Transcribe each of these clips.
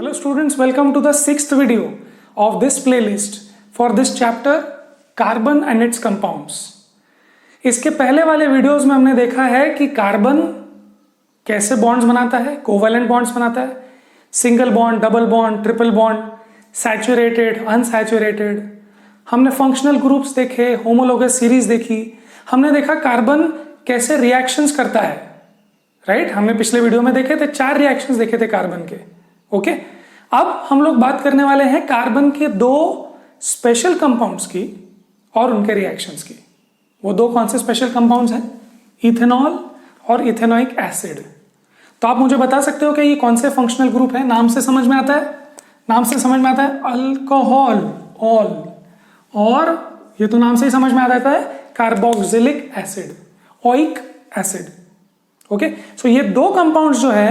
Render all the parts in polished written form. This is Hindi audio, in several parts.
Hello students, welcome to the sixth video of this playlist for this chapter Carbon and its compounds. इसके पहले वाले वीडियोस में हमने देखा है कि कार्बन कैसे बॉन्ड्स बनाता है, कोवैलेंट बॉन्ड्स बनाता है, single bond, double bond, triple bond, saturated, unsaturated. हमने फंक्शनल ग्रुप्स देखे, होमोलोगस सीरीज देखी. हमने देखा कार्बन कैसे रिएक्शंस करता है, राइट? हमने पिछले वीडियो में देखे थे 4 रिएक्शंस देखे थे कार्बन के. ओके, अब हम लोग बात करने वाले हैं कार्बन के 2 स्पेशल कंपाउंड्स की और उनके रिएक्शंस की. वो 2 कौन से स्पेशल कंपाउंड्स हैं? इथेनॉल और इथेनोइक एसिड. तो आप मुझे बता सकते हो कि ये कौन से फंक्शनल ग्रुप है? नाम से समझ में आता है, नाम से समझ में आता है अल्कोहल, ऑल, और ये तो नाम से ही समझ में आ जाता है carboxylic acid, oic acid. Okay, so ये 2 कंपाउंड्स जो है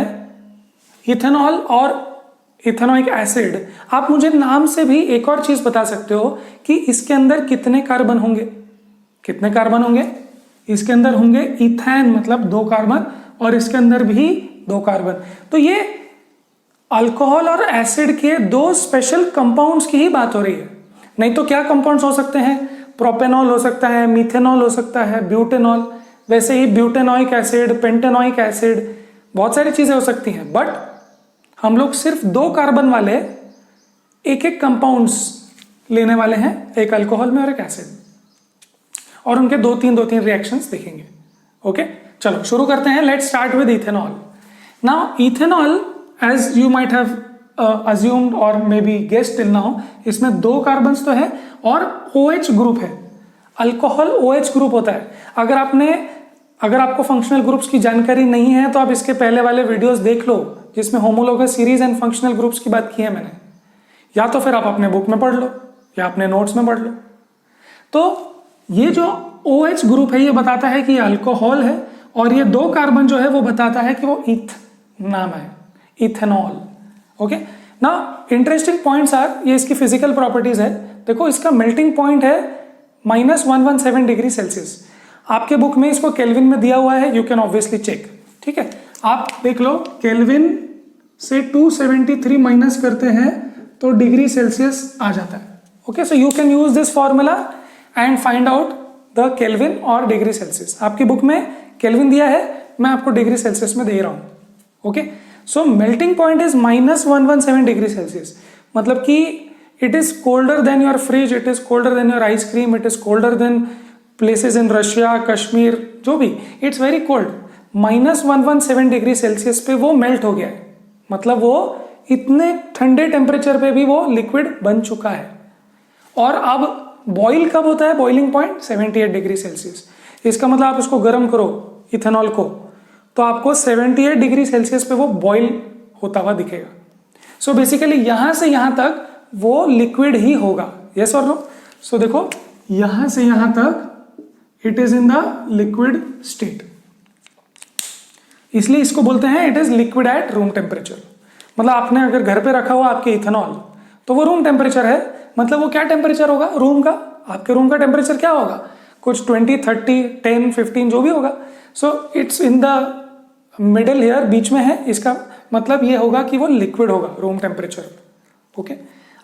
इथेनॉल और इथेनोइक एसिड, आप मुझे नाम से भी एक और चीज बता सकते हो कि इसके अंदर कितने कार्बन होंगे? कितने कार्बन होंगे? इसके अंदर होंगे इथेन, मतलब 2 कार्बन, और इसके अंदर भी 2 कार्बन. तो ये अल्कोहल और एसिड के 2 स्पेशल कंपाउंड्स की ही बात हो रही है. नहीं तो क्या कंपाउंड्स हो सकते हैं? प्रोपेनॉल हो सकता है, मिथेनॉल हो सकता है, ब्यूटेनॉल, वैसे ही ब्यूटेनोइक एसिड, पेंटेनोइक एसिड, बहुत सारी चीजें हो सकती हैं. बट हम लोग सिर्फ 2 कार्बन वाले एक कंपाउंड्स लेने वाले हैं, एक अल्कोहल में और एक एसिड, और उनके 2-3 रिएक्शंस देखेंगे. ओके, चलो शुरू करते हैं. Let's start with ethanol. Now ethanol, as you might have assumed or maybe guessed till now, इसमें 2 कार्बन्स तो है और OH ग्रुप है. अल्कोहल OH ग्रुप होता है. अगर आपको फंक्शनल ग्रुप्स की जानकारी नहीं है तो आप इसके पहले वाले वीडियोस देख लो जिसमें homologous series and functional groups की बात की है मैंने, या तो फिर आप अपने बुक में पढ़ लो या अपने नोट्स में पढ़ लो. तो ये जो OH ग्रुप है ये बताता है कि ये अल्कोहल है, और ये 2 कार्बन जो है वो बताता है कि वो इथ नाम है, ethanol. Okay, now interesting points are, ये इसकी फिजिकल प्रॉपर्टीज है. देखो, इसका मेल्टिंग पॉइंट है -117 डिग्री सेल्सियस. आपके बुक में इसको केल्विन में दिया हुआ है, यू कैन ऑब्वियसली चेक. ठीक है, आप देख लो, केल्विन से 273 माइनस करते हैं तो डिग्री सेल्सियस आ जाता है. Okay, so you can use this formula and find out the kelvin और डिग्री सेल्सियस. आपकी बुक में केल्विन दिया है, मैं आपको डिग्री सेल्सियस में दे रहा हूं. Okay, so melting point is -117 degree Celsius, मतलब कि it is colder than your fridge, it is colder than your ice cream, it is colder than places in Russia, Kashmir, जो भी, it's very cold. -117 degree Celsius पे वो मेल्ट हो गया है, मतलब वो इतने ठंडे टेम्परेचर पे भी वो लिक्विड बन चुका है. और अब बॉइल कब होता है? Boiling point 78 degree Celsius. इसका मतलब आप इसको गर्म करो इथेनॉल को, तो आपको 78 डिग्री सेल्सियस पे वो बॉइल होता हुआ दिखेगा. सो बेसिकली यहां से यहां तक वो लिक्विड ही होगा. यस और नो? सो देखो, यहां से यहां तक it is in the liquid state, इसलिए इसको बोलते हैं it is liquid at room temperature. मतलब आपने अगर घर पे रखा हुआ आपके इथेनॉल, तो वो रूम टेम्परेचर है. मतलब वो क्या टेम्परेचर होगा रूम का? आपके रूम का टेम्परेचर क्या होगा? कुछ 20, 30, 10, 15 जो भी होगा. So it's in the middle here, बीच में है. इसका मतलब ये होगा कि वो लिक्विड होगा रूम टेम्परेचर. ओके,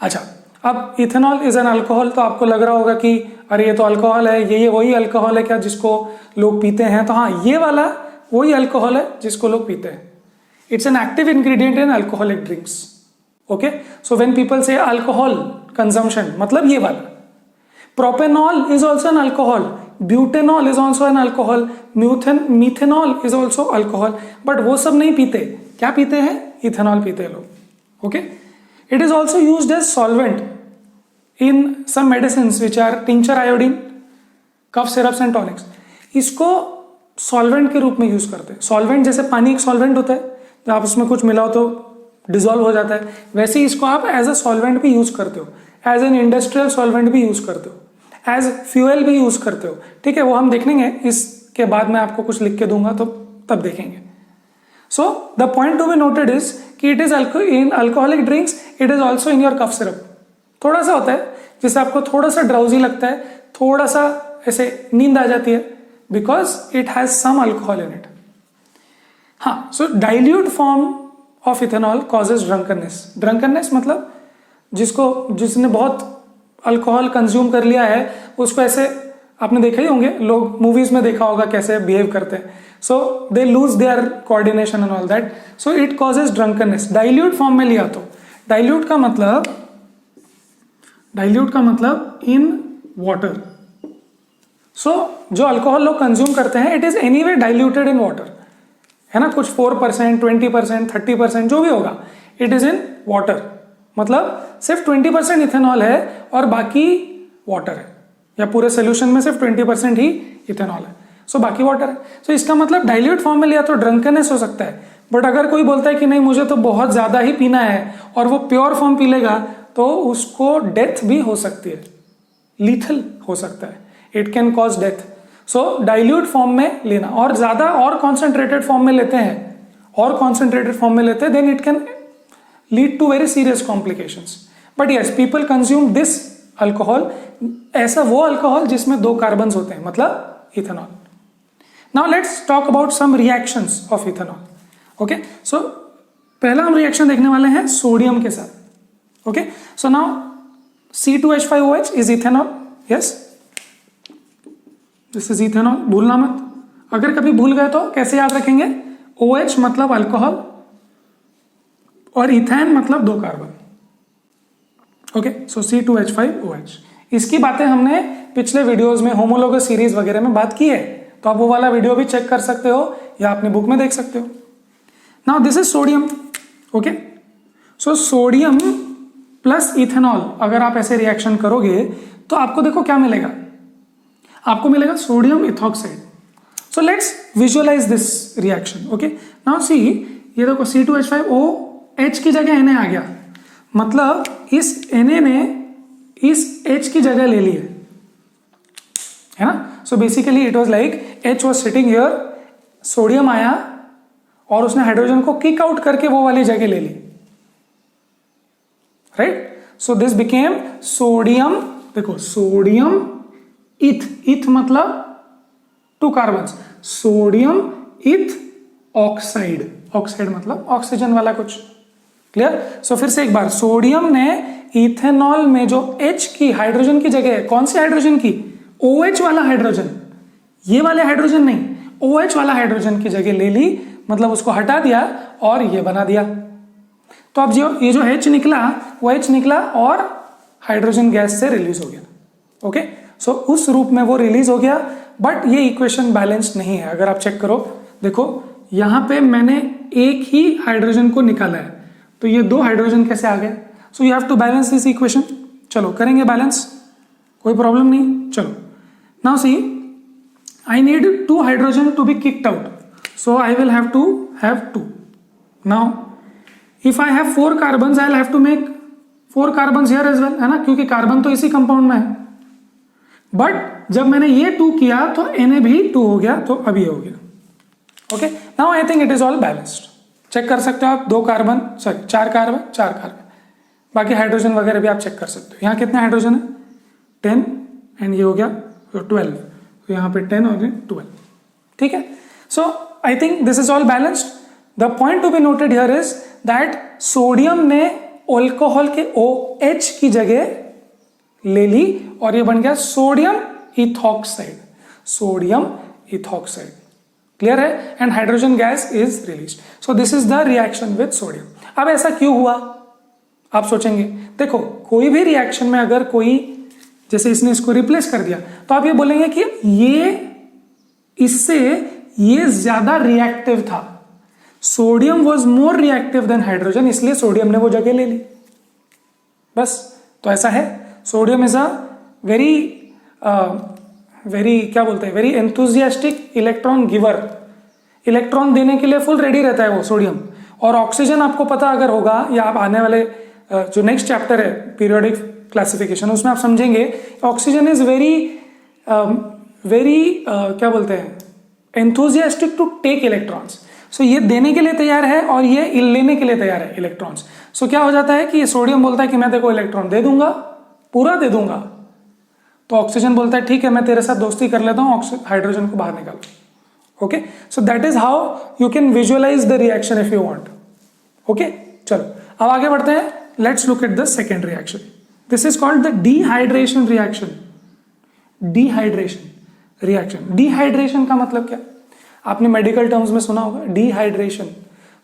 अच्छा, अब इथेनॉल इज एन अल्कोहल. तो आपको लग रहा होगा कि अरे ये तो अल्कोहल है, ये वही अल्कोहल है क्या जिसको लोग पीते हैं? तो हाँ, ये वाला वही अल्कोहल है जिसको लोग पीते हैं. It's an active ingredient in alcoholic drinks. Okay, so when people से अल्कोहल कंजम्पशन, मतलब ये वाला. Propanol is also an alcohol, butanol is also an alcohol, methanol is also alcohol. But वो सब नहीं पीते. क्या पीते हैं? इथेनॉल पीते हैं लोग. Okay, it is also used as solvent in some medicines which are tincture iodine, cough syrups and tonics. इसको सॉल्वेंट के रूप में यूज करते हैं. सॉल्वेंट जैसे पानी एक सॉल्वेंट होता है, जब आप उसमें कुछ मिलाओ तो डिजोल्व हो जाता है, वैसे ही इसको आप एज अ सॉल्वेंट भी यूज करते हो, एज एन इंडस्ट्रियल सॉल्वेंट भी यूज करते हो, एज फ्यूएल भी यूज करते हो. ठीक है, वो हम देख लेंगे, इसके बाद मैं आपको कुछ लिख के दूंगा तो तब देखेंगे. So the point to be noted is कि it is in alcoholic drinks, it is also in your cough syrup. थोड़ा सा होता है जिससे आपको थोड़ा सा ड्राउजी लगता है, थोड़ा सा ऐसे नींद आ जाती है, because it has some alcohol in it. हाँ, so dilute form of ethanol causes drunkenness. Drunkenness मतलब जिसने बहुत अल्कोहल कंज्यूम कर लिया है उसको ऐसे, आपने देखा ही होंगे, लोग मूवीज में देखा होगा कैसे बिहेव करते हैं। So they lose their coordination and all that, so it causes drunkenness. Dilute form में लिया तो डाइल्यूट का मतलब इन वाटर। सो जो अल्कोहल लोग कंज्यूम करते हैं it is anyway diluted in water, है ना, कुछ 4%, 20%, 30% जो भी होगा, इट इज इन वाटर। मतलब सिर्फ 20% इथेनॉल है और बाकी वाटर है, या पूरे सोल्यूशन में सिर्फ 20% ही इथेनॉल है, सो बाकी वाटर है। सो इसका मतलब डाइल्यूट फॉर्म में लिया तो ड्रंकनेस हो सकता है। बट अगर कोई बोलता है कि नहीं मुझे तो बहुत ज्यादा ही पीना है और वो प्योर फॉर्म पी लेगा, तो उसको डेथ भी हो सकती है, लीथल हो सकता है, it can cause death. So dilute form में लेना, और ज्यादा और कॉन्सेंट्रेटेड फॉर्म में लेते हैं, then it can lead to very serious complications. But yes, people consume this alcohol, ऐसा वो अल्कोहल जिसमें 2 कार्बन्स होते हैं, मतलब ethanol. Now let's talk about some reactions of ethanol. Okay, so पहला हम रिएक्शन देखने वाले हैं सोडियम के साथ। Okay, so now C2H5OH is ethanol, yes, this is ethanol, भूलना मत। अगर कभी भूल गए तो कैसे याद रखेंगे, OH मतलब अल्कोहल और इथेन मतलब 2 कार्बन। ओके, सो C2H5OH। इसकी बातें हमने पिछले वीडियोस में होमोलोगस सीरीज वगैरह में बात की है, तो आप वो वाला वीडियो भी चेक कर सकते हो या अपनी बुक में देख सकते हो। Now this is sodium. Okay, so sodium plus ethanol अगर आप ऐसे रिएक्शन करोगे तो आपको देखो क्या मिलेगा, आपको मिलेगा sodium ethoxide. So let's visualise this reaction. Okay, now see, ये देखो C2H5OH की जगह Na आ गया, मतलब इस Na ने इस H की जगह ले ली है ना। So basically it was like H was sitting here, sodium आया और उसने हाइड्रोजन को किक आउट करके वो वाली जगह ले ली, right. So this became sodium, देखो सोडियम इथ मतलब 2 carbons, sodium eth oxide, oxide मतलब ऑक्सीजन वाला कुछ, क्लियर। सो फिर से एक बार, सोडियम ने इथेनॉल में जो H की हाइड्रोजन की जगह है, कौन सी हाइड्रोजन की, OH वाला हाइड्रोजन, ये वाले हाइड्रोजन नहीं, OH वाला हाइड्रोजन की जगह ले ली, मतलब उसको हटा दिया और ये बना दिया। तो अब ये जो H निकला वो H निकला और हाइड्रोजन गैस से रिलीज हो गया। ओके, सो उस रूप में वो रिलीज हो गया, बट ये इक्वेशन बैलेंस्ड नहीं है। अगर आप चेक करो, देखो यहां पे मैंने एक ही हाइड्रोजन को निकाला है, तो ये 2 हाइड्रोजन कैसे आ गए। So you have to balance this equation. चलो करेंगे बैलेंस, कोई प्रॉब्लम नहीं। चलो now see, I need 2 hydrogen to be kicked out, so I will have to have 2। Now if I have 4 carbons, I will have to make 4 carbons here as well, है ना, क्योंकि कार्बन तो इसी कंपाउंड में है। बट जब मैंने ये 2 किया तो Na भी 2 हो गया, तो अभी हो गया। Okay, now I think it is all balanced. Check कर सकते हो आप, 2 कार्बन, सॉरी 4 कार्बन, 4 कार्बन, बाकी हाइड्रोजन वगैरह भी आप चेक कर सकते हो। यहाँ कितने हाइड्रोजन है, 10, एंड ये हो गया 12, तो यहाँ पे 10 और 12, ठीक है। So I think this is all balanced. The point to be noted here is that sodium ने अल्कोहल के OH की जगह ले ली और ये बन गया sodium ethoxide, sodium ethoxide, clear है, and hydrogen gas is release. So this is the reaction with sodium. अब ऐसा क्यों हुआ, आप सोचेंगे, देखो कोई भी रिएक्शन में अगर कोई, जैसे इसने इसको रिप्लेस कर दिया, तो आप ये बोलेंगे कि ये इससे ये ज्यादा रिएक्टिव था, sodium was more reactive than hydrogen, इसलिए सोडियम ने वो जगह ले ली, बस। तो ऐसा है, सोडियम इज अ वेरी क्या बोलते हैं, very enthusiastic electron giver, electron देने के लिए फुल रेडी रहता है वो सोडियम। और ऑक्सीजन आपको पता अगर होगा, या आप आने वाले जो नेक्स्ट चैप्टर है पीरियोडिक क्लासिफिकेशन, उसमें आप समझेंगे ऑक्सीजन इज वेरी क्या बोलते हैं, एंथुजियास्टिक टू टेक इलेक्ट्रॉन्स। सो ये देने के लिए तैयार है और ये लेने के लिए तैयार है इलेक्ट्रॉन्स। सो क्या हो जाता है कि ये सोडियम बोलता है कि मैं तेरे को इलेक्ट्रॉन दे दूंगा, पूरा दे दूंगा, तो ऑक्सीजन बोलता है ठीक है मैं तेरे साथ दोस्ती कर लेता हूं, हाइड्रोजन को बाहर निकालो। Okay, so that is how you can visualise the reaction if you want. Okay चलो अब आगे बढ़ते हैं. Let's look at the second reaction. This is called the dehydration reaction. Dehydration reaction. Dehydration का मतलब क्या? आपने मेडिकल टर्म्स में सुना होगा. डिहाइड्रेशन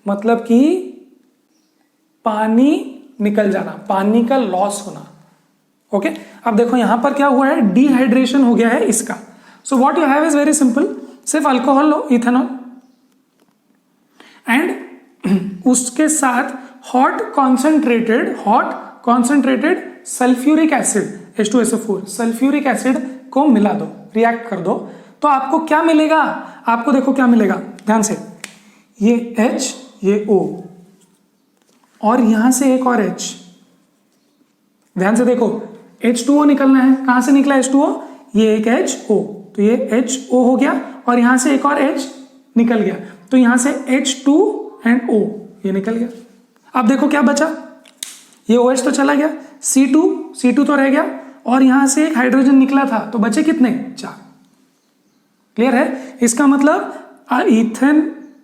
मतलब कि पानी निकल जाना, पानी का लॉस होना. ओके अब देखो यहां पर क्या हुआ है, डिहाइड्रेशन हो गया है इसका. So what you have is very simple. सिर्फ अल्कोहल लो, इथेनॉल, एंड उसके साथ hot concentrated sulphuric acid H2SO4 sulphuric acid को मिला दो, रिएक्ट कर दो, तो आपको क्या मिलेगा? आपको देखो क्या मिलेगा, ध्यान से. ये H, ये O, और यहां से एक और H. ध्यान से देखो, H2O निकलना है. कहां से निकला H2O? ये एक HO, तो ये HO हो गया, और यहां से एक और H निकल गया, तो यहां से H2 एंड O ये निकल गया. अब देखो क्या बचा, ये OH तो चला गया, C2 तो रह गया, और यहां से एक हाइड्रोजन निकला था, तो बचे कितने? 4. क्लियर है? इसका मतलब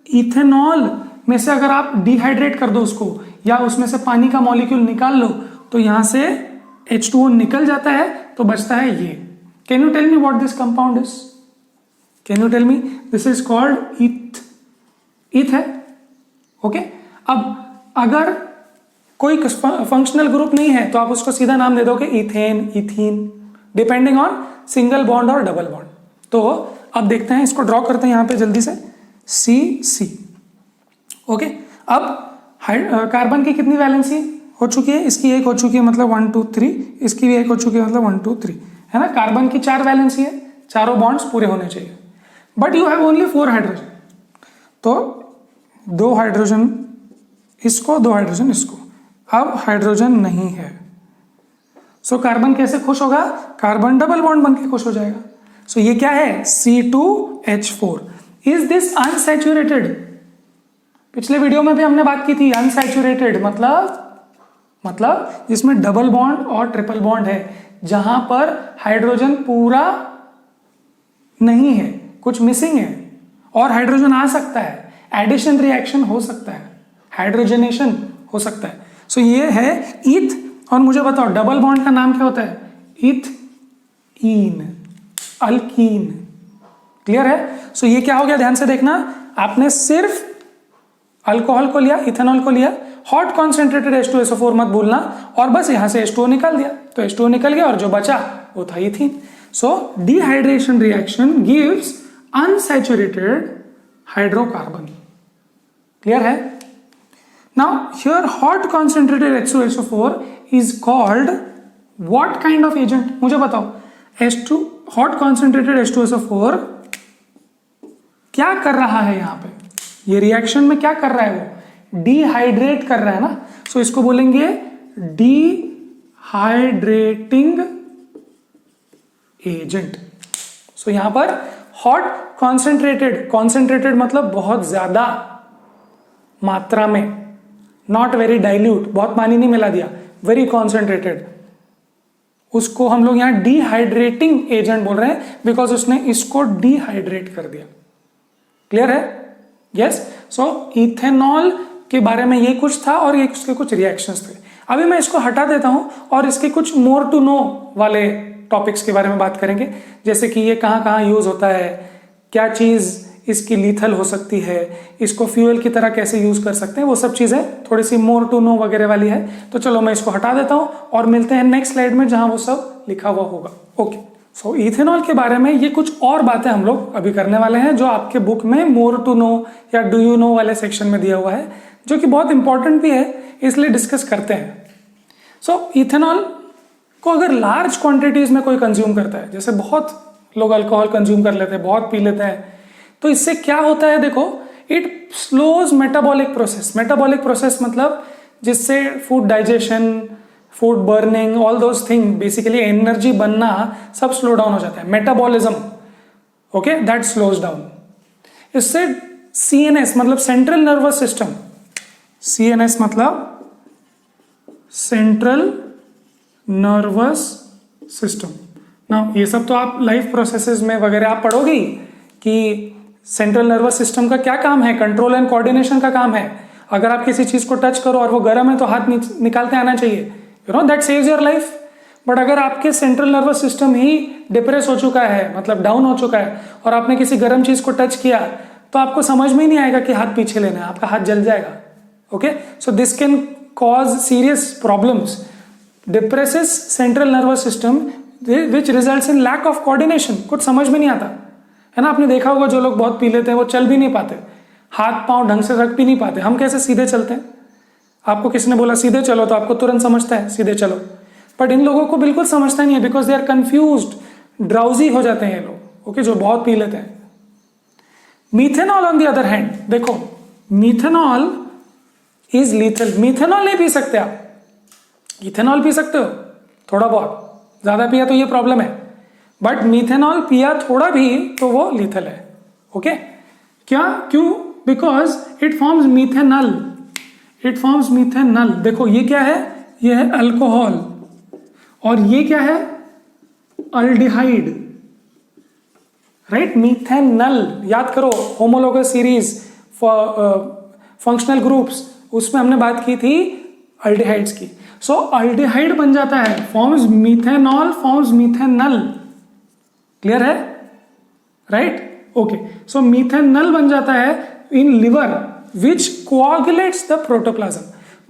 इथेनॉल में से अगर आप डिहाइड्रेट कर दो उसको, या उसमें से पानी का मॉलिक्यूल निकाल लो, तो यहां से H2O निकल जाता है, तो बचता है ये. Can you tell me what this compound is? Can you tell me? This is called eth है. ओके अब अगर कोई फंक्शनल ग्रुप नहीं है तो आप उसको सीधा नाम दे दोगे ethane, ethene, depending on single bond और डबल बॉन्ड. तो अब देखते हैं, इसको ड्रॉ करते हैं यहां पे जल्दी से. C. ओके अब कार्बन की कितनी वैलेंसी हो चुकी है? इसकी एक हो चुकी है, मतलब 1 2 3. इसकी भी एक हो चुकी है, मतलब 1 2 3, है ना. कार्बन की 4 वैलेंसी है, चारों बॉन्ड्स पूरे होने चाहिए. But you have only 4 hydrogen, तो 2 हाइड्रोजन इसको, 2 हाइड्रोजन इसको. अब हाइड्रोजन नहीं है, सो कार्बन कैसे खुश होगा? कार्बन डबल बॉन्ड बन के खुश हो जाएगा. सो ये क्या है? C2H4. Is this unsaturated? पिछले वीडियो में भी हमने बात की थी. अनसैचुरेटेड मतलब जिसमें डबल बॉन्ड और ट्रिपल बॉन्ड है, जहां पर हाइड्रोजन पूरा नहीं है, कुछ मिसिंग है, और हाइड्रोजन आ सकता है, एडिशन रिएक्शन हो सकता है, हाइड्रोजनेशन हो सकता है. सो ये है ईथ. और मुझे बताओ डबल बॉन्ड का नाम क्या होता है? Ethene, alkyne. क्लियर है? सो ये क्या हो गया, ध्यान से देखना. आपने सिर्फ अल्कोहल को लिया, इथेनॉल को लिया, हॉट कॉन्सेंट्रेटेड H2SO4 मत भूलना, और बस यहां से H2O निकाल दिया, तो H2O निकल गया, और जो बचा वो था ethene. So dehydration reaction gives unsaturated hydrocarbon. Clear है? Now here hot concentrated H2SO4 is called what kind of agent? मुझे बताओ. hot concentrated H2SO4 क्या कर रहा है यहां पे? ये रिएक्शन में क्या कर रहा है? वो डिहाइड्रेट कर रहा है ना. सो इसको बोलेंगे डिहाइड्रेटिंग एजेंट. सो यहां पर हॉट कॉन्सेंट्रेटेड मतलब बहुत ज्यादा मात्रा में, नॉट वेरी डाइल्यूट, बहुत पानी नहीं मिला दिया, वेरी कॉन्सेंट्रेटेड, उसको हम लोग यहां डिहाइड्रेटिंग एजेंट बोल रहे हैं, बिकॉज उसने इसको डिहाइड्रेट कर दिया. क्लियर है? यस. सो इथेनॉल के बारे में ये कुछ था, और ये उसके कुछ रिएक्शंस थे. अभी मैं इसको हटा देता हूं, और इसके कुछ मोर टू नो वाले टॉपिक्स के बारे में बात करेंगे, जैसे कि ये कहां कहां यूज होता है, क्या चीज इसकी लीथल हो सकती है, इसको फ्यूल की तरह कैसे यूज कर सकते हैं, वो सब चीजें थोड़ी सी मोर टू नो वगैरह वाली है. तो चलो मैं इसको हटा देता हूं, और मिलते हैं नेक्स्ट स्लाइड में जहां वो सब लिखा हुआ होगा. ओके. सो इथेनॉल के बारे में ये कुछ और बातें हम लोग अभी करने वाले हैं, जो आपके बुक में मोर टू नो या डू यू नो वाले सेक्शन में दिया हुआ है, जो कि बहुत इंपॉर्टेंट भी है, इसलिए डिस्कस करते हैं. सो इथेनॉल को अगर लार्ज क्वांटिटीज में कोई कंज्यूम करता है, जैसे बहुत लोग अल्कोहल कंज्यूम कर लेते हैं, बहुत पी लेते हैं, तो इससे क्या होता है? देखो, it slows metabolic process. Metabolic process मतलब जिससे food digestion, food burning, all those thing, basically energy बनना सब स्लो डाउन हो जाता है. Metabolism, okay, that slows down. इससे CNS मतलब सेंट्रल नर्वस सिस्टम, CNS मतलब सेंट्रल नर्वस सिस्टम. ना ये सब तो आप लाइफ प्रोसेसेस में वगैरह आप पढ़ोगे कि सेंट्रल नर्वस सिस्टम का क्या काम है, कंट्रोल एंड कोऑर्डिनेशन का काम है. अगर आप किसी चीज को टच करो और वो गर्म है तो हाथ निकालते आना चाहिए, you know that saves your life. But अगर आपके सेंट्रल नर्वस सिस्टम ही डिप्रेस हो चुका है, मतलब डाउन हो चुका है, और आपने किसी गर्म चीज को टच किया तो आपको समझ में ही नहीं आएगा कि हाथ पीछे लेना है, आपका हाथ जल जाएगा। Okay, so this can cause serious problems, depresses central nervous system which results in lack of coordination. कुछ समझ में नहीं आता है ना। आपने देखा होगा जो लोग बहुत पी लेते हैं वो चल भी नहीं पाते, हाथ पांव ढंग से रख भी नहीं पाते। हम कैसे सीधे चलते हैं, आपको किसी ने बोला सीधे चलो तो आपको तुरंत समझता है सीधे चलो, बट इन लोगों को बिल्कुल समझता नहीं है, because they are confused, drowsy हो जाते हैं ये लोग। ओके, जो बहुत पी लेते हैं। Methanol on the other hand, देखो मीथेनॉल इज लीथल। मीथेनॉल नहीं पी सकते आप, इथेनॉल पी सकते हो थोड़ा बहुत, ज्यादा पिया तो ये प्रॉब्लम है, बट मीथेनॉल पिया थोड़ा भी तो वो लीथल है। ओके, क्या, क्यों? Because it forms methanol, it forms methanol. देखो ये क्या है, ये है अल्कोहल, और ये क्या है, अल्डिहाइड, राइट। मीथेनॉल याद करो, होमोलोगस सीरीज फंक्शनल ग्रुप्स, उसमें हमने बात की थी अल्डिहाइड्स की। सो अल्डिहाइड बन जाता है, forms methanol, forms methanol. Clear है, राइट? ओके, सो मीथेनॉल बन जाता है in liver which coagulates the protoplasm.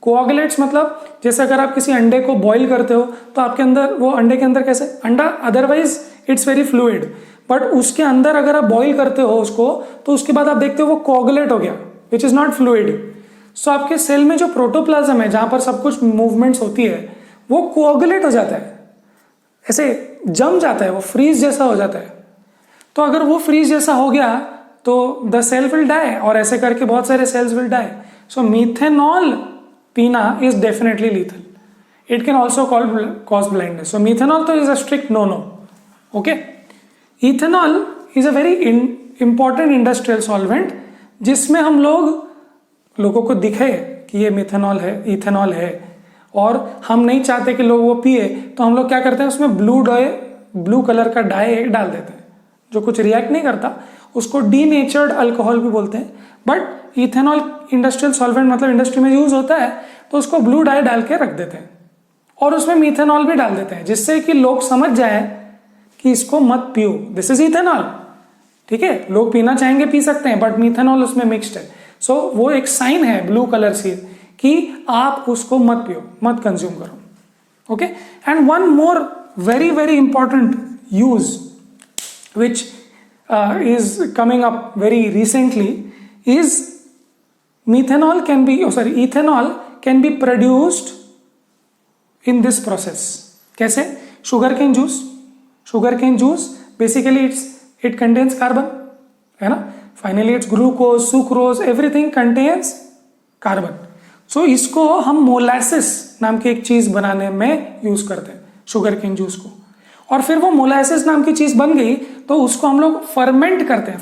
Coagulates मतलब जैसे अगर आप किसी अंडे को बॉईल करते हो तो आपके अंदर, वो अंडे के अंदर कैसे, अंडा otherwise it's very fluid, but उसके अंदर अगर आप बॉईल करते हो उसको तो उसके बाद आप देखते हो वो कोआगुलेट हो गया, विच इज नॉट फ्लूइड। सो आपके सेल में जो प्रोटोप्लाज्म है, जहां पर सब कुछ मूवमेंट्स होती है, वो कोआगुलेट हो जाता है, ऐसे जम जाता है, वो फ्रीज जैसा हो जाता है। तो अगर वो फ्रीज जैसा हो गया तो द सेल विल डाई, और ऐसे करके बहुत सारे cells will die. So methanol पीना is definitely lethal, it can also cause blindness. So methanol तो is a strict no no. Okay, ethanol is a very important industrial solvent, जिसमें हम लोगों को दिखे कि ये मिथेनॉल है, इथेनॉल है, और हम नहीं चाहते कि लोग वो पिए, तो हम लोग क्या करते हैं, उसमें ब्लू कलर का डाई डाल देते हैं, जो कुछ रिएक्ट नहीं करता, उसको डीनेचर्ड अल्कोहल भी बोलते हैं। बट इथेनॉल इंडस्ट्रियल सॉल्वेंट, मतलब इंडस्ट्री में यूज होता है, तो उसको ब्लू डाई डाल के रख देते हैं, और उसमें मीथेनॉल भी डाल देते हैं, जिससे कि लोग समझ जाए कि इसको मत पियो, दिस इज इथेनॉल। ठीक है, लोग पीना चाहेंगे पी सकते हैं, बट मीथेनॉल उसमें मिक्स्ड है। सो वो एक साइन है ब्लू कलर से कि आप उसको मत पियो, मत कंज्यूम करो। Okay, and one more very very important use which is coming up very recently is ethanol can be produced in this process. कैसे? sugarcane juice basically it contains carbon, है ना। finally it's glucose, sucrose, everything contains carbon. so इसको हम मोलासिस नाम की एक चीज बनाने में यूज करते हैं, sugarcane juice को, और फिर वो मोलासिस नाम की चीज बन गई तो उसको हम लोग फर्मेंट करते हैं,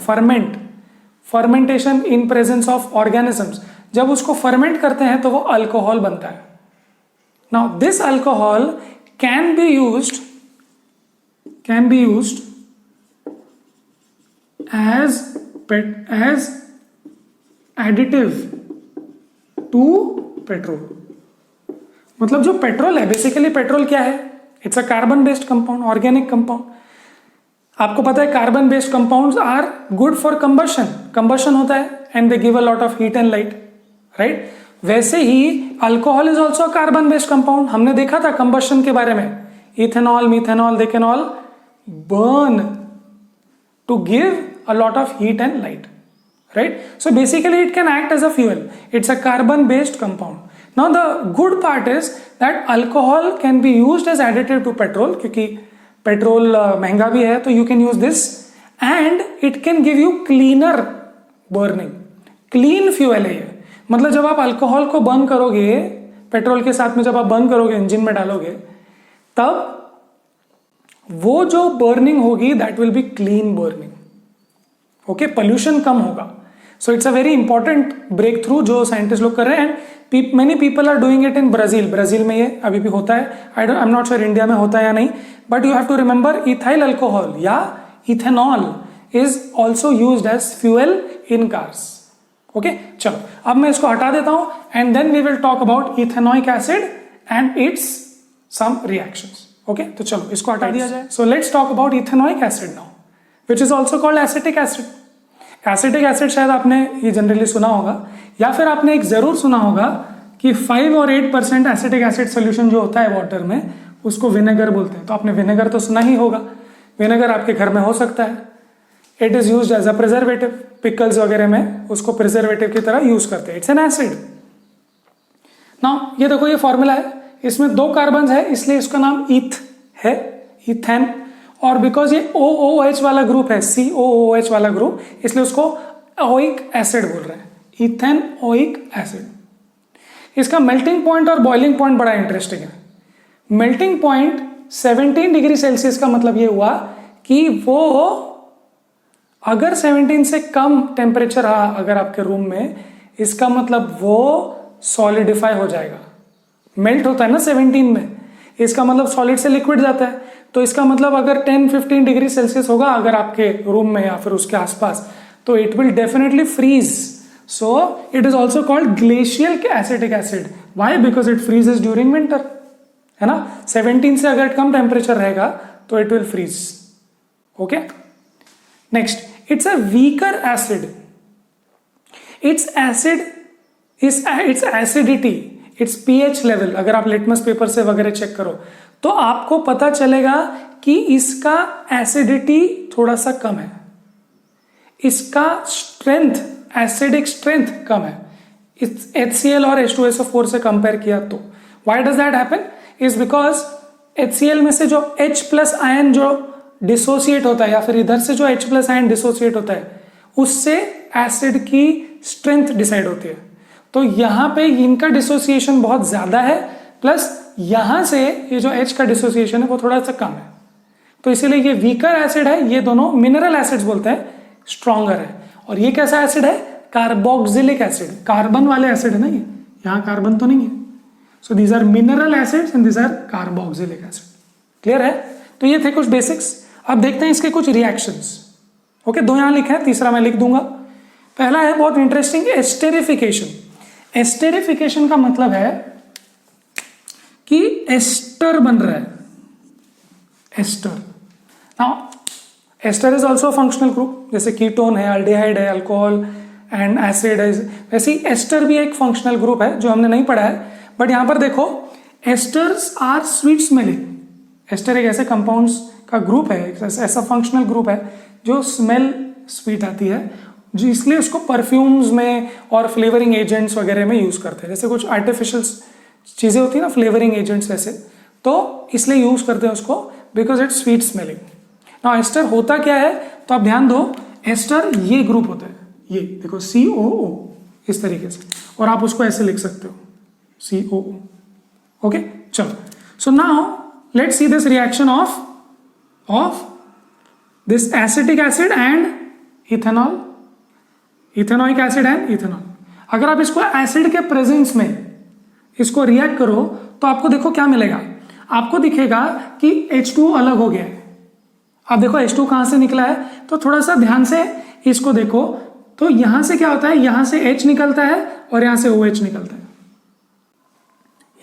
fermentation in presence of organisms. जब उसको फर्मेंट करते हैं तो वो अल्कोहल बनता है। Now this alcohol can be used as additive to petrol. मतलब जो पेट्रोल है, बेसिकली पेट्रोल क्या है, it's a carbon based compound, organic compound. आपको पता है carbon based compounds are good for combustion होता है, and they give a lot of heat and light, right. वैसे ही alcohol is also carbon based compound. हमने देखा था कंबशन के बारे में, ethanol, methanol, they can all burn to give a lot of heat and light, right? So basically it can act as a fuel. It's a carbon based compound. Now the good part is that alcohol can be used as additive to petrol, क्योंकि पेट्रोल महंगा भी है, तो you can use this and it can give you cleaner burning. Clean fuel है ये। मतलब जब आप अल्कोहल को बर्न करोगे पेट्रोल के साथ में, जब आप बर्न करोगे, इंजन में डालोगे, तब वो जो बर्निंग होगी that will be clean burning. Okay, pollution कम होगा। So it's a very important breakthrough जो साइंटिस्ट लोग कर रहे हैं, and many people are doing it in Brazil में ये अभी भी होता है। I am not sure India में होता है या नहीं, but you have to remember ethyl alcohol या ethanol is also used as fuel in cars. Okay चलो अब मैं इसको हटा देता हूं and then we will talk about ethanoic acid and its some reactions. Okay तो चलो इसको हटा दिया जाए। So let's talk about ethanoic acid now which is also called acetic acid. Acetic acid शायद आपने ये जनरली सुना होगा या फिर आपने एक जरूर सुना होगा कि 5 और 8% एसिटिक एसिड सोल्यूशन जो होता है वाटर में उसको विनेगर बोलते हैं। तो आपने विनेगर तो सुना ही होगा, विनेगर आपके घर में हो सकता है। It is used as a preservative, pickles वगैरह में उसको प्रिजर्वेटिव की तरह यूज करते हैं। It's an acid. नाउ ये देखो ये फॉर्मूला है, इसमें 2 कार्बन है इसलिए इसका नाम ईथ है, इथेन। और बिकॉज ये OOH वाला ग्रुप है, COOH वाला ग्रुप, इसलिए उसको ओइक एसिड बोल रहे हैं, इथेन ओइक एसिड। इसका मेल्टिंग पॉइंट और बॉइलिंग पॉइंट बड़ा इंटरेस्टिंग है। मेल्टिंग पॉइंट 17 डिग्री सेल्सियस का मतलब ये हुआ कि वो अगर 17 से कम टेम्परेचर रहा अगर आपके रूम में, इसका मतलब वो सॉलिडिफाई हो जाएगा। मेल्ट होता है ना 17 में, इसका मतलब सॉलिड से लिक्विड जाता है। तो इसका मतलब अगर 10-15 डिग्री सेल्सियस होगा अगर आपके रूम में या फिर उसके आसपास, तो it will definitely freeze. So it is also called glacial acetic acid. Why? Because it freezes during winter, है ना। 17 से अगर कम टेम्परेचर रहेगा तो it will freeze. Okay next, it's a weaker acid. Its acidity, its pH level, अगर आप लिटमस पेपर से वगैरह चेक करो तो आपको पता चलेगा कि इसका एसिडिटी थोड़ा सा कम है, इसका स्ट्रेंथ, एसिडिक स्ट्रेंथ कम है इस HCl और H2SO4 से कंपेयर किया तो। Why does that happen? Is because HCl में से जो H+ आयन जो डिसोसिएट होता है या फिर इधर से जो H+ आयन डिसोसिएट होता है उससे एसिड की स्ट्रेंथ डिसाइड होती है। तो यहां पे इनका डिसोसिएशन बहुत ज्यादा है, प्लस यहां से ये जो H का डिसोसिएशन है वो थोड़ा सा कम है, तो इसीलिए ये वीकर एसिड है। ये दोनों मिनरल एसिड्स बोलते हैं, स्ट्रॉन्गर है। और ये कैसा एसिड है? कार्बोक्सिलिक एसिड, कार्बन वाले एसिड है ना, ये यहां कार्बन तो नहीं है। So these are mineral acids and these are carboxylic acid. Clear है? तो ये थे कुछ बेसिक्स। अब देखते हैं इसके कुछ रिएक्शंस। ओके 2 यहां लिखे हैं, तीसरा मैं लिख दूंगा। पहला है बहुत इंटरेस्टिंग, एस्टेरिफिकेशन। एस्टेरिफिकेशन का मतलब है कि एस्टर बन रहा है, ester. Now ester is also functional group, जैसे कीटोन है, अल्डिहाइड है, अल्कोहल एंड एसिड है, वैसे ही एस्टर भी एक फंक्शनल ग्रुप है जो हमने नहीं पढ़ा है। बट यहां पर देखो, esters are sweet smelling. Ester एक ऐसे कंपाउंड्स का ग्रुप है, ऐसा फंक्शनल ग्रुप है जो स्मेल स्वीट आती है, जो इसलिए उसको परफ्यूम्स में और फ्लेवरिंग एजेंट्स वगैरह में यूज करते हैं। जैसे कुछ आर्टिफिशियल चीजें होती है ना, फ्लेवरिंग एजेंट्स वैसे, तो इसलिए यूज करते हैं उसको because it's sweet smelling. Now ester होता क्या है, तो आप ध्यान दो, एस्टर ये ग्रुप होता है, ये देखो COO इस तरीके से, और आप उसको ऐसे लिख सकते हो COO। ओके चलो, so now let's see this reaction of this acetic acid and ethanol, ethanoic acid and ethanol. अगर आप इसको एसिड के प्रेजेंस में इसको रिएक्ट करो तो आपको देखो क्या मिलेगा, आपको दिखेगा कि H2O अलग हो गया है। अब देखो H2 कहां से निकला है, तो थोड़ा सा ध्यान से इसको देखो, तो यहां से क्या होता है, यहां से H निकलता है और यहां से OH निकलता है।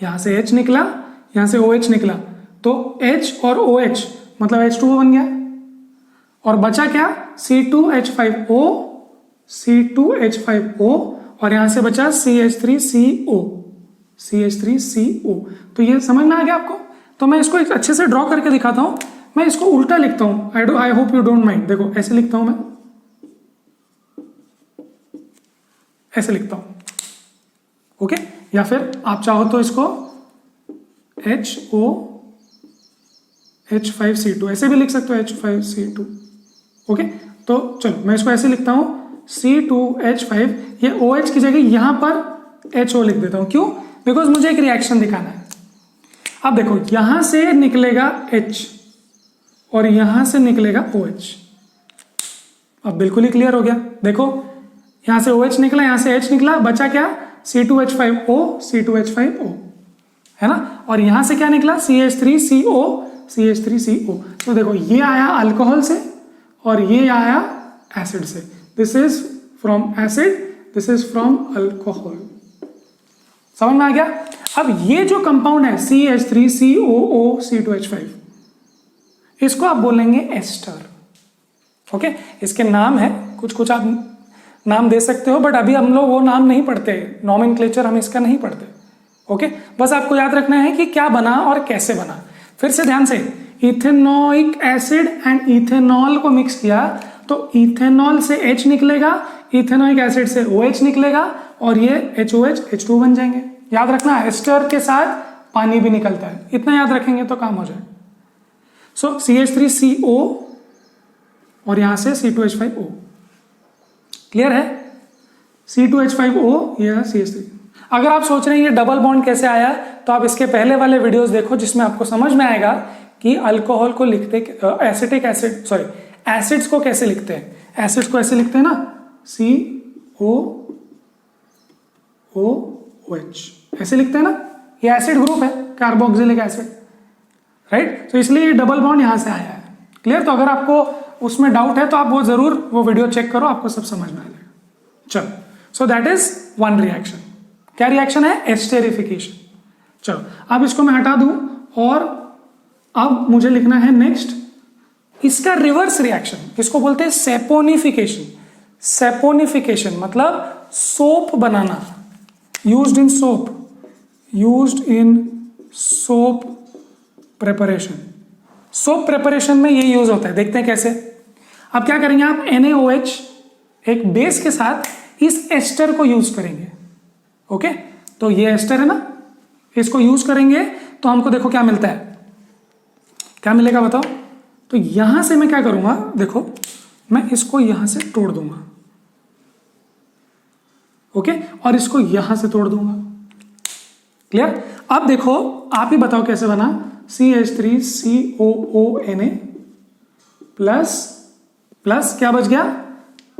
यहां से H निकला, यहां से OH निकला, तो H और OH मतलब H2O बन गया, और बचा क्या, C2H5O, C2H5O, और यहां से बचा CH3CO, CH3CO। तो ये समझ में आ गया आपको? तो मैं इसको एक अच्छे से ड्रॉ करके दिखाता हूं। मैं इसको उल्टा लिखता हूं, I hope you don't mind. देखो ऐसे लिखता हूं मैं, ऐसे लिखता हूं, ओके। या फिर आप चाहो तो इसको H5C2 ऐसे भी लिख सकते हो, H5C2, ओके। तो चलो मैं इसको ऐसे लिखता हूं, C2H5, ये OH की जगह यहां पर HO लिख देता हूं। क्यों? बिकॉज मुझे एक रिएक्शन दिखाना है। अब देखो यहां से निकलेगा H और यहां से निकलेगा OH। अब बिल्कुल ही क्लियर हो गया। देखो यहां से OH निकला, यहां से H निकला, बचा क्या, C2H5O, C2H5O, है ना। और यहां से क्या निकला, CH3CO, CH3CO। तो देखो ये आया अल्कोहल से और ये आया एसिड से। This is from acid this is from alcohol. समझ में आ गया? अब ये जो कंपाउंड है CH3COO C2H5, इसको आप बोलेंगे एस्टर। ओके, इसके नाम है कुछ कुछ, आप नाम दे सकते हो, बट अभी हम लोग वो नाम नहीं पढ़ते, नॉमेनक्लेचर हम इसका नहीं पढ़ते। ओके, बस आपको याद रखना है कि क्या बना और कैसे बना। फिर से ध्यान से, इथेनोइक एसिड एंड इथेनॉल को मिक्स किया तो इथेनॉल से H निकलेगा, इथेनोइक एसिड से OH निकलेगा और ये HOH H2 बन जाएंगे। याद रखना, एस्टर के साथ पानी भी निकलता है, इतना याद रखेंगे तो काम हो जाए। सो CH3CO और यहां से C2H5O। क्लियर है? C2H5O या CH3। अगर आप सोच रहे हैं ये डबल बॉन्ड कैसे आया, तो आप इसके पहले वाले वीडियोस देखो जिसमें आपको समझ में आएगा कि अल्कोहल को लिखते, एसिटिक एसिड, सॉरी एसिड्स को कैसे लिखते हैं। एसिड्स को ऐसे लिखते हैं ना, COOH ऐसे लिखते हैं ना, ये एसिड ग्रुप है, कार्बोक्सिलिक एसिड, राइट। तो इसलिए ये डबल बॉन्ड यहां से आया है। क्लियर? तो अगर आपको उसमें डाउट है तो आप वो जरूर वो वीडियो चेक करो, आपको सब समझ में आ जाएगा। चलो, सो दैट इज वन रिएक्शन। क्या रिएक्शन है? एस्टेरिफिकेशन। चलो, अब इसको मैं हटा दूं और अब मुझे लिखना है नेक्स्ट इसका रिवर्स रिएक्शन। इसको बोलते हैं सेपोनिफिकेशन। सेपोनिफिकेशन मतलब soap banana, used in soap, used in soap preparation. Soap preparation में ये यूज होता है, देखते हैं कैसे। अब क्या करेंगे आप, NaOH एक बेस के साथ इस एस्टर को यूज करेंगे। ओके, तो ये एस्टर है ना, इसको यूज करेंगे तो हमको देखो क्या मिलता है, क्या मिलेगा बताओ। तो यहां से मैं क्या करूंगा, देखो मैं इसको यहां से तोड़ दूंगा, ओके, और इसको यहां से तोड़ दूंगा। क्लियर? अब देखो आप ही बताओ कैसे बना। CH3COONA प्लस प्लस क्या बच गया,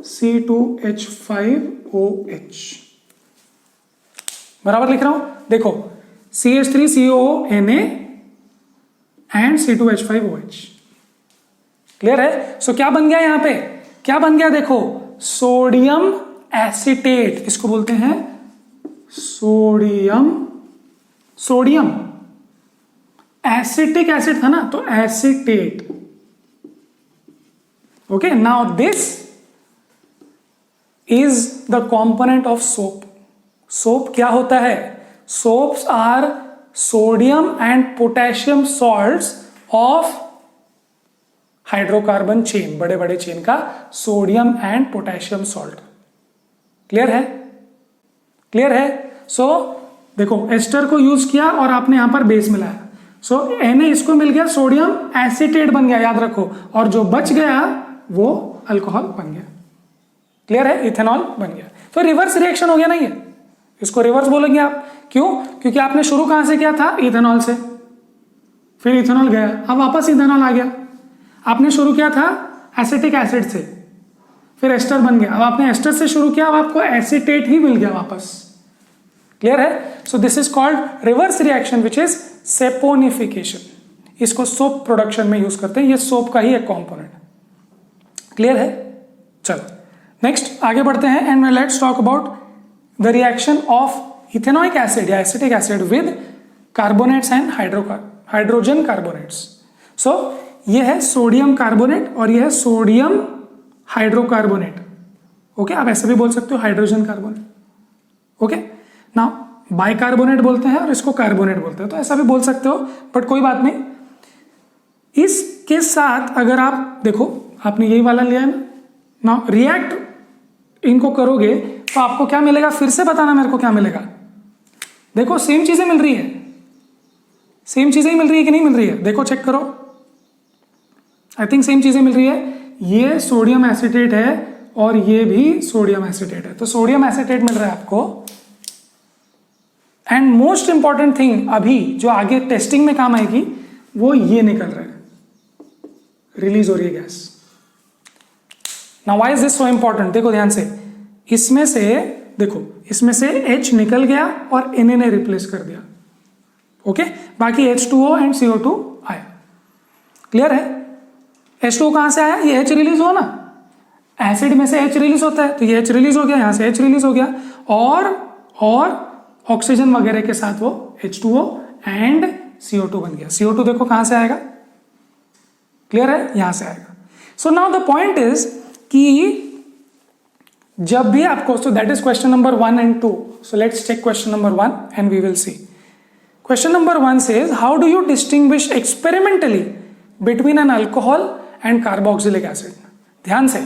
C2H5OH। बराबर लिख रहा हूं, देखो CH3COONA एंड C2H5OH। क्लियर है? सो क्या बन गया यहां पे, क्या बन गया देखो, सोडियम एसीटेट, इसको बोलते हैं सोडियम। सोडियम एसिटिक एसिड था ना, तो acetate. Okay, now this is the component of soap. Soap क्या होता है? Soaps are sodium and potassium salts of hydrocarbon chain, बड़े बड़े चेन का sodium and potassium salt. Clear है? क्लियर है? सो देखो एस्टर को यूज किया और आपने यहां पर बेस मिलाया, सो Na इसको मिल गया, सोडियम एसीटेट बन गया, याद रखो, और जो बच गया वो अल्कोहल बन गया। क्लियर है? इथेनॉल बन गया। तो रिवर्स रिएक्शन हो गया ना ये, इसको रिवर्स बोलेंगे आप। क्यों? क्योंकि आपने शुरू कहां से किया था, इथेनॉल से, फिर इथेनॉल गया, अब वापस इथेनॉल आ गया। आपने शुरू किया था एसिटिक एसिड से, फिर एस्टर बन गया, अब आपने एस्टर से शुरू किया, अब आपको एसीटेट ही मिल गया वापस। क्लियर है? सो this is called reverse reaction which is saponification. इसको सोप प्रोडक्शन में यूज करते हैं, ये सोप का ही एक कंपोनेंट। क्लियर है? चलो नेक्स्ट आगे बढ़ते हैं and let's talk about the reaction of ethanoic acid या acetic acid with carbonates and hydrogen carbonates. So ये है सोडियम कार्बोनेट और ये है सोडियम हाइड्रोकार्बोनेट। ओके, आप ऐसे भी बोल सकते हो hydrogen carbonate. Okay, now bicarbonate बोलते हैं और इसको कार्बोनेट बोलते हैं, तो ऐसा भी बोल सकते हो, बट कोई बात नहीं। इसके साथ अगर आप देखो, आपने यही वाला लिया है ना, नाउ रिएक्ट इनको करोगे तो आपको क्या मिलेगा, फिर से बताना मेरे को क्या मिलेगा। देखो सेम चीजें मिल रही है, सेम चीजें ही मिल रही है कि नहीं मिल रही है, देखो चेक करो। आई थिंक सेम चीजें मिल रही है। ये सोडियम एसीटेट है और ये भी सोडियम एसीटेट है, तो सोडियम एसीटेट मिल रहा है आपको। एंड मोस्ट इंपॉर्टेंट थिंग अभी जो आगे टेस्टिंग में काम आएगी वो ये निकल रहा है, रिलीज हो रही है gas. Now why is this so important, देखो ध्यान से, इसमें से देखो, इसमें से H निकल गया और Na ने रिप्लेस कर दिया। ओके, बाकी H2O एंड CO2 आया। क्लियर है? H2O कहां से आया, ये H रिलीज हुआ ना, एसिड में से H रिलीज होता है, तो ये H रिलीज हो गया, यहां से H रिलीज हो गया, और ऑक्सीजन वगैरह के साथ वो H2O एंड CO2 बन गया। CO2 देखो कहां से आएगा, क्लियर है, यहां से आएगा। So now the point is कि जब भी आपको, so that is question number 1 and 2. So let's check question number 1 and we will see. Question number 1 says, how do you distinguish experimentally between an alcohol and carboxylic acid? ध्यान से,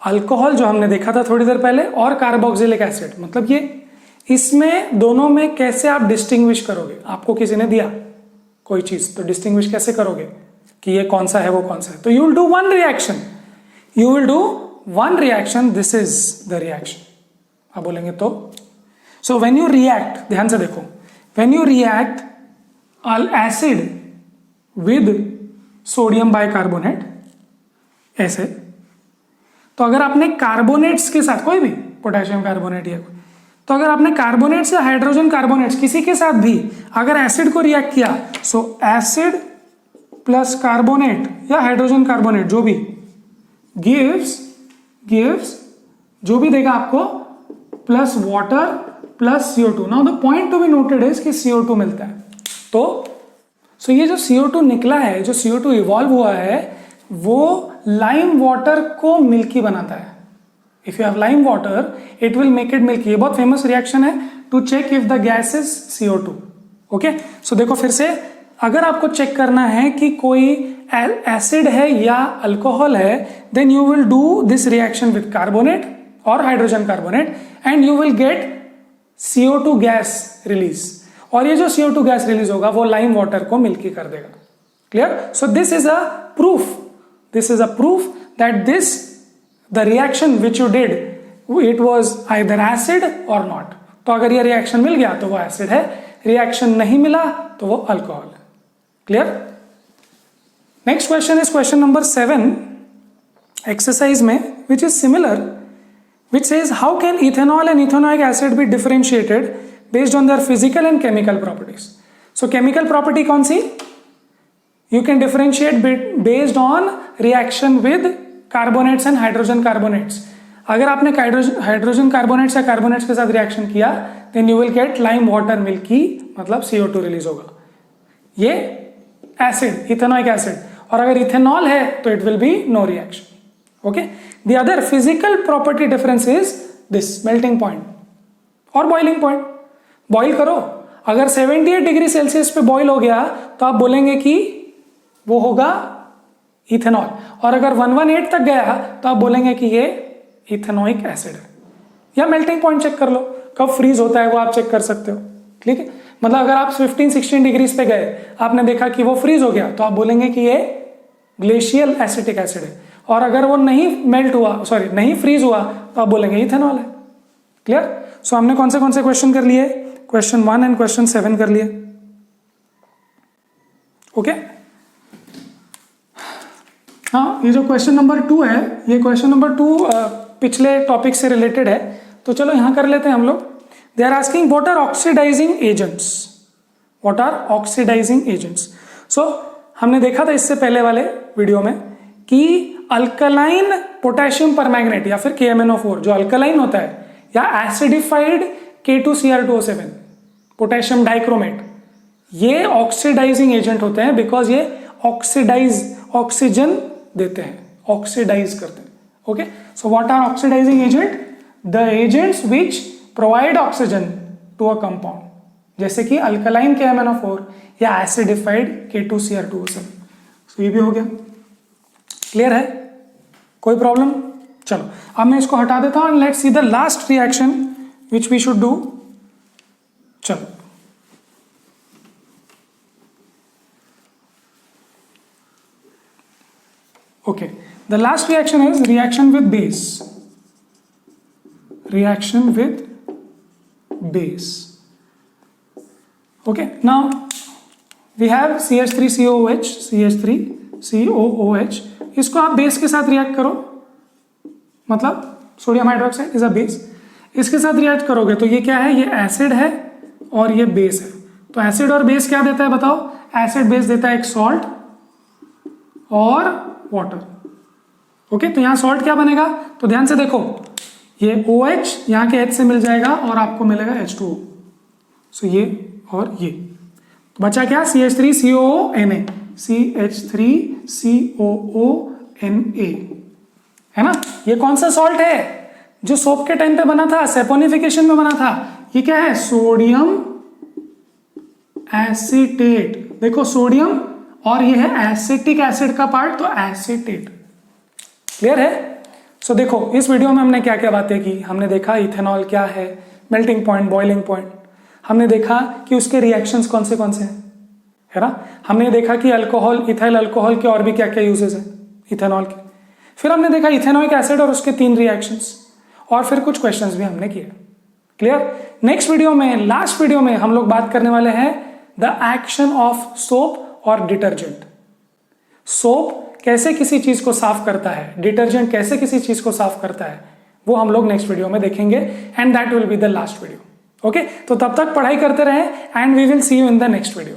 अल्कोहल जो हमने देखा था थोड़ी देर पहले और कार्बोक्सिलिक एसिड, मतलब ये इसमें दोनों में कैसे आप डिस्टिंग्विश करोगे? आपको किसी ने दिया कोई चीज, तो डिस्टिंग्विश कैसे करोगे कि ये कौन सा है वो कौन सा है? तो you will do one reaction, you will do one reaction, this is the reaction. आप बोलेंगे तो, सो व्हेन यू रिएक्ट, ध्यान से देखो, when you react acid with sodium bicarbonate ऐसे, तो अगर आपने कार्बोनेट्स के साथ, कोई भी पोटेशियम कार्बोनेट या कोई, तो अगर आपने कार्बोनेट्स या हाइड्रोजन कार्बोनेट्स किसी के साथ भी अगर एसिड को रिएक्ट किया, सो एसिड प्लस कार्बोनेट या हाइड्रोजन कार्बोनेट जो भी गिव्स जो भी देगा आपको plus water plus CO2. Now the point to be noted is कि CO2 मिलता है, तो सो ये जो CO2 निकला है, जो CO2 इवॉल्व हुआ है, वो लाइम वाटर को मिल्की बनाता है। If you have lime water it will make it milky. ये बहुत फेमस रिएक्शन है to check if the gas is CO2. Okay, so देखो फिर से, अगर आपको चेक करना है कि कोई एसिड है या अल्कोहल है, then you will do this reaction with carbonate और hydrogen carbonate and you will get CO2 gas release, और ये जो CO2 गैस रिलीज होगा वो लाइम वाटर को मिल्की कर देगा। Clear? So this is a proof, this is a proof that the reaction which you did, it was either acid or not. तो अगर ये रिएक्शन मिल गया तो वो एसिड है, रिएक्शन नहीं मिला तो वो अल्कोहल है। Clear? Next question is question number 7 exercise में, which is similar, which says how can ethanol and ethanoic acid be differentiated based on their physical and chemical properties. So chemical property कौन सी? You can differentiate based on reaction with carbonates and hydrogen carbonates. अगर आपने हाइड्रोजन कार्बोनेट्स या कार्बोनेट्स के साथ रिएक्शन किया, then you will get lime water milky, मतलब CO2 रिलीज होगा। ये एसिड, इथेनोइक एसिड, और अगर इथेनॉल है तो it will be no reaction. Okay, the other physical property difference is this, melting point और बॉइलिंग पॉइंट। बॉइल करो, अगर 78 डिग्री सेल्सियस पे बॉइल हो गया तो आप बोलेंगे कि वो होगा इथेनॉल, और अगर 118 तक गया तो आप बोलेंगे कि ये इथेनोइक एसिड है। या मेल्टिंग पॉइंट चेक कर लो, कब फ्रीज होता है वो आप चेक कर सकते हो। ठीक है, मतलब अगर आप 15-16 डिग्रीज पे गए, आपने देखा कि वो फ्रीज हो गया, तो आप बोलेंगे कि ये ग्लेशियल एसिटिक एसिड है, और अगर वो नहीं मेल्ट हुआ, सॉरी नहीं फ्रीज हुआ, तो आप बोलेंगे इथेनॉल है। क्लियर? सो हमने कौन से क्वेश्चन कर लिए? क्वेश्चन 1 एंड क्वेश्चन 7 कर लिए। ओके, हाँ, ये जो क्वेश्चन नंबर 2 है, ये क्वेश्चन नंबर 2 पिछले टॉपिक से रिलेटेड है, तो चलो यहां कर लेते हैं हम लोग। They are asking what are oxidising agents, what are oxidising agents. So हमने देखा था इससे पहले वाले वीडियो में कि अल्कलाइन पोटेशियम परमैंगनेट या फिर KMnO4 जो अल्कलाइन होता है, या एसिडिफाइड K2Cr2O7 पोटेशियम डाइक्रोमेट, ये ऑक्सीडाइजिंग एजेंट होते हैं बिकॉज ये ऑक्सीजन देते हैं, ऑक्सीडाइज करते हैं। Okay, so what are oxidising agent? The agents which provide oxygen to a compound, जैसे कि अल्कलाइन KMnO4 या एसिडिफाइड K2Cr2O7। सो ये भी हो गया। क्लियर है? कोई प्रॉब्लम? चलो अब मैं इसको हटा देता हूं, let's see the last reaction which we should do. चलो okay, the last reaction is reaction with base, reaction with base. Okay, now we have CH3COOH, CH3COOH, इसको आप बेस के साथ रिएक्ट करो, मतलब sodium hydroxide is a base, इसके साथ रिएक्ट करोगे तो ये क्या है? ये एसिड है और ये बेस है। तो एसिड और बेस क्या देता है बताओ? एसिड बेस देता है एक सॉल्ट और वाटर, ओके, तो यहाँ सॉल्ट क्या बनेगा, तो ध्यान से देखो, ये OH यहाँ के H से मिल जाएगा और आपको मिलेगा H2O। सो ये और ये तो बचा क्या, CH3COONA, CH3COONA, है ना। ये कौन सा सॉल्ट है, जो सोप के टाइम पे बना था, सेपोनिफिकेशन में बना था। ये क्या है, सोडियम एसीटेट। देखो सोडियम और ये है एसिटिक एसिड का पार्ट, तो एसीटेट। क्लियर है। सो देखो इस वीडियो में हमने क्या क्या बातें की, हमने देखा इथेनॉल क्या है, मेल्टिंग पॉइंट, बॉइलिंग पॉइंट, हमने देखा कि उसके रिएक्शंस कौन से हैं, है ना। हमने देखा कि अल्कोहल, इथाइल अल्कोहल के और भी क्या क्या यूजेस हैं इथेनॉल के। फिर हमने देखा इथेनॉइक एसिड और उसके 3 रिएक्शंस, और फिर कुछ क्वेश्चंस भी हमने किए। क्लियर। नेक्स्ट वीडियो में, लास्ट वीडियो में हम लोग बात करने वाले हैं द एक्शन ऑफ सोप और डिटर्जेंट। सोप कैसे किसी चीज को साफ करता है, डिटर्जेंट कैसे किसी चीज को साफ करता है, वो हम लोग नेक्स्ट वीडियो में देखेंगे, and that will be the last video. Okay, तो तब तक पढ़ाई करते रहें, and we will see you in the next video.